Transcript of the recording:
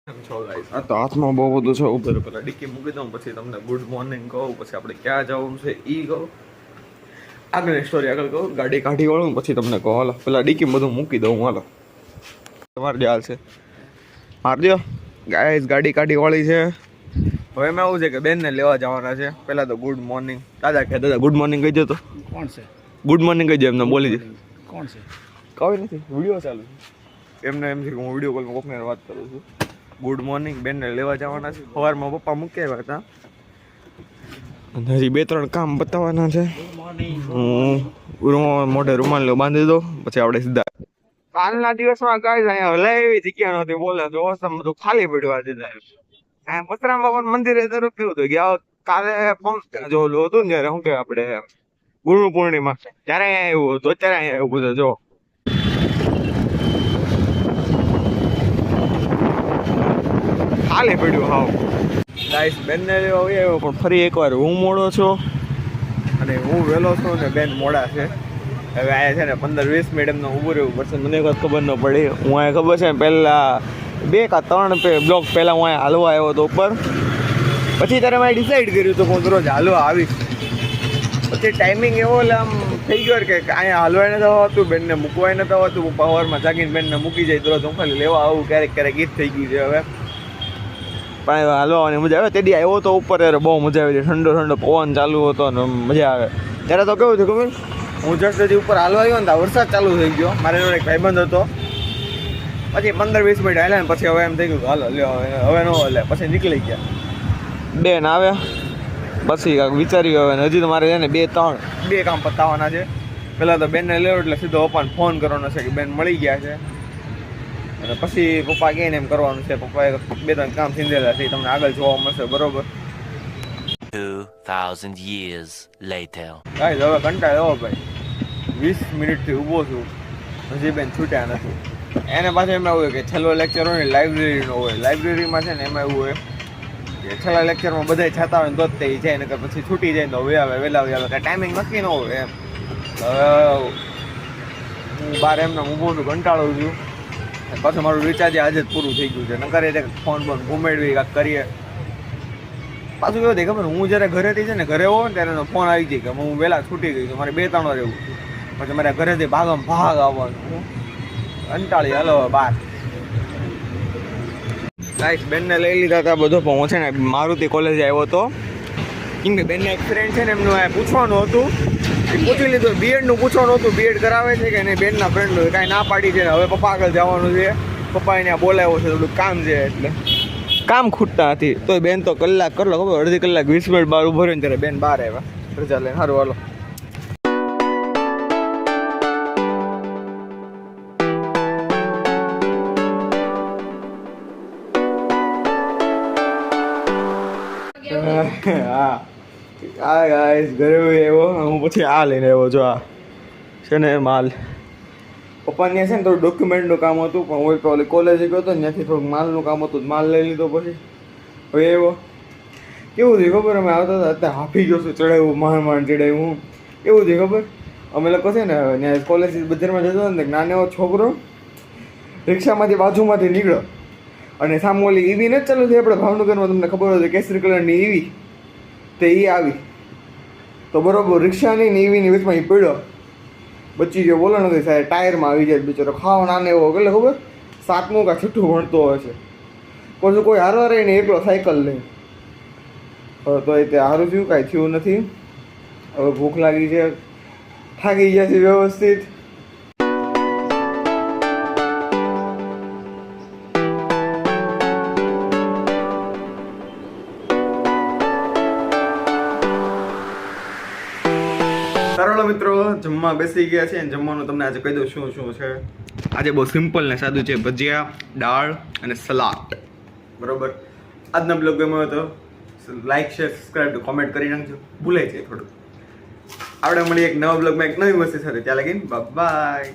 આ તો હાથમાં બહુ બધું છે. ઉપર પેલા ડિક્કી મૂકી દઉં, પછી તમને ગુડ મોર્નિંગ કહું, પછી આપણે ક્યાં જવાનું છે એ કહું, આગળની સ્ટોરી આગળ કહું, ગાડી કાઢી વાળું પછી તમને કહો. હાલો પેલા ડિક્કી બધું મૂકી દઉં. હાલો તમારે જે હાલ છે મારજો. ગાઈસ ગાડી કાઢી વાળી છે. હવે એમાં એવું છે કે બેનને લેવા જવાના છે. પહેલાં તો ગુડ મોર્નિંગ દાદા કહે. દાદા ગુડ મોર્નિંગ કહી દો. તો કોણ છે? ગુડ મોર્નિંગ કહી દો એમને. બોલી દે. કોણ છે? કઈ નથી, વિડીયો ચાલુ છે. એમને એમ છે કે હું વિડીયો કોલમાં કોકને વાત કરું છું. Good morning. બેનને લેવા જવાના છે. સવારમાં પપ્પા મૂકી આવ્યા હતા. હજી 2-3 કામ બતાવવાના છે. હું મોઢે રૂમાલ બાંધી દો, પછી આપણે સીધા. કાલના દિવસમાં કાંઈ અહીંયા હલાય એવી જગ્યા નહોતી. બોલે તો બધું ખાલી પડવા દીધા. અહીંયા મથરામ બાબા મંદિરે તરફ કેવું હતું કે કાલે જો હતું ને જયારે શું કે આપણે ગુરુ પૂર્ણિમા ત્યારે અહીંયા એવું હતું. અત્યારે અહીંયા એવું બધું જો ખાલી પડ્યું. હાવ ગાઈસ બેનને લેવા આવ્યો, પણ ફરી એકવાર હું મોડો છું અને હું વહેલો છું ને બેન મોડા છે. હવે અહીંયા છે ને 15-20 મિનિટ એમને ઊભું રહેવું પડશે. મને એક વાત ખબર ન પડી. હું અહીંયા ખબર છે પહેલાં 2 કે 3 બ્લોક પહેલાં હું અહીંયા હાલવા આવ્યો હતો ઉપર. પછી ત્યારે મેં ડિસાઈડ કર્યું હતું કે હું દરરોજ હાલવા આવીશ. પછી ટાઈમિંગ એવો એટલે આમ થઈ ગયો કે અહીંયા હાલવાય નથી આવતું, બેનને મૂકવાય નથી આવતું. પાવરમાં જાગીને બેનને મૂકી જાય દરરોજ. હું ખાલી લેવા આવું ક્યારેક ક્યારેક ગીત થઈ ગયું છે હવે. પણ હાલવાની મજા આવે. તેડી આવ્યો તો ઉપર ત્યારે બહુ મજા આવી. ઠંડો ઠંડો પવન ચાલુ હતો ને મજા આવે. ત્યારે તો કેવું થયું ખબર, હું જસ્ટ હજી ઉપર હાલવા આવ્યો ને વરસાદ ચાલુ થઈ ગયો. મારે જોડે એક ભાઈબંધ હતો. પછી 15-20 મિનિટ હાલ્યા ને પછી હવે એમ થઈ ગયું કે હાલો લ્યો હવે ન હાલે. પછી નીકળી ગયા. બેન આવ્યા પછી વિચાર્યું હવે હજી તો મારે છે ને 2 કામ પતાવવાના છે. પહેલાં તો બેનને લેવો એટલે સીધો પપ્પાને ફોન કરવાનો છે કે બેન મળી ગયા છે. અને પછી પપ્પા કહે ને એમ કરવાનું છે. પપ્પાએ 2-3 કામ સીંધેલા છે, તમને આગળ જોવા મળશે. બરોબર. 2000 years later. ગાઈસ હવે કંટાળ્યો ભાઈ. 20 મિનિટથી ઊભો છું, હજી બેન છૂટ્યા નથી. એને પાછું એમાં એવું હોય કે છેલ્લો લેક્ચર હોય ને લાઇબ્રેરીનો હોય. લાઇબ્રેરીમાં છે ને એમાં એવું હોય કે છેલ્લા લેક્ચરમાં બધા છાતા હોય ને તો જ તે જાય, ને પછી છૂટી જાય તો હવે આવે વહેલા આવે. કાંઈ ટાઈમિંગ નક્કી ન હોય એમ. હવે હું બહાર એમને ઊભો છું, કંટાળું છું. પાછું મારું રિચાર્જ આજે જ પૂરું થઈ ગયું છે. નકરે ફોન બોન ઘુમેડવી કાંઈક કરીએ. પાછું કેવું થાય ખબર, હું જ્યારે ઘરેથી છે ને ઘરે હોઉં ને ત્યારે ફોન આવી જાય કે હું વહેલા છૂટી ગઈ છું, મારે 2-3 વાર એવું. પછી મારે ઘરેથી ભાગ આવવાનું. કંટાળી હાલો બહાર. ગાઈસ બેનને લઈ લીધા હતા બધો. પણ હું છે ને મારુતિ કોલેજ આવ્યો હતો. કેમ કે બેનને એક ફ્રેન્ડ છે ને એમનું પૂછવાનું હતું. એ પૂછી લીધું. બીએડનું પૂછવાનું હતું, બીએડ કરાવે છે કે નહીં. બેનના ફ્રેન્ડ કાંઈ ના પાડી છે. હવે પપ્પા આગળ જવાનું છે. પપ્પા એને બોલાવ્યો છે, થોડું કામ છે એટલે કામ ખૂટતા હતી. તો બેન તો કલાક કરલો ખબર, અડધી કલાક 20 મિનિટ બહાર ઉભો રહ્યો ને ત્યારે બેન બહાર આવ્યા રજા લઈને. સારું હાલો. હા ગાઈસ ઘરે આવ્યો હું. પછી આ લઈને આવ્યો જો. આ છે ને માલ. પપ્પાને છે ને થોડું ડોક્યુમેન્ટનું કામ હતું, પણ હું તો કોલેજ ગયો હતો ને ત્યાંથી થોડુંક માલનું કામ હતું. માલ લઈ લીધો. પછી હવે એવો કેવું થયું ખબર, અમે આવતા હતા અત્યારે હાફી ગયો છું. ચડાવ્યું માંડ ચડાવ્યું. એવું થયું ખબર, અમે લોકો છે ને ત્યાં કોલેજ બજારમાં જતો ને નાનો એવો છોકરો રિક્ષામાંથી બાજુમાંથી નીકળ્યો અને સામે ઓલી ઈવી નથી ચાલુ થઈ આપણે ભાવનગરમાં, તમને ખબર હોય કેસરી કલરની ઈવી, તે એ આવી તો બરોબર રિક્ષાની ને ઈવીની વચમાં એ પડ્યો. બચી ગયો. બોલો નથી સાહેબ, ટાયરમાં આવી જાય બિચારો. ખાવા નાને એવો એટલે ખબર 7મું કાં 6ઠું ભણતો હોય છે. પછી કોઈ હારવા રહીને એકલો સાયકલ લઈ. હવે તો એ સારું થયું, કાંઈ થયું નથી. હવે ભૂખ લાગી છે, થાકી ગયા છે વ્યવસ્થિત. સારો મિત્રો જમવા બેસી ગયા છે. જમવાનું તમને આજે કહી દઉં શું શું છે. આજે બહુ સિમ્પલ ને સાદું છે. ભજીયા, દાળ અને સલાડ. બરોબર. આજનો બ્લોગ ગમ્યો હોય તો લાઈક, શેર, સબસ્ક્રાઈબ, કોમેન્ટ કરી નાખજો. ભૂલાય છે થોડું. આપણે મળીએ એક નવા બ્લોગમાં એક નવી વસ્તુ સાથે. ત્યાં લગીને બાય.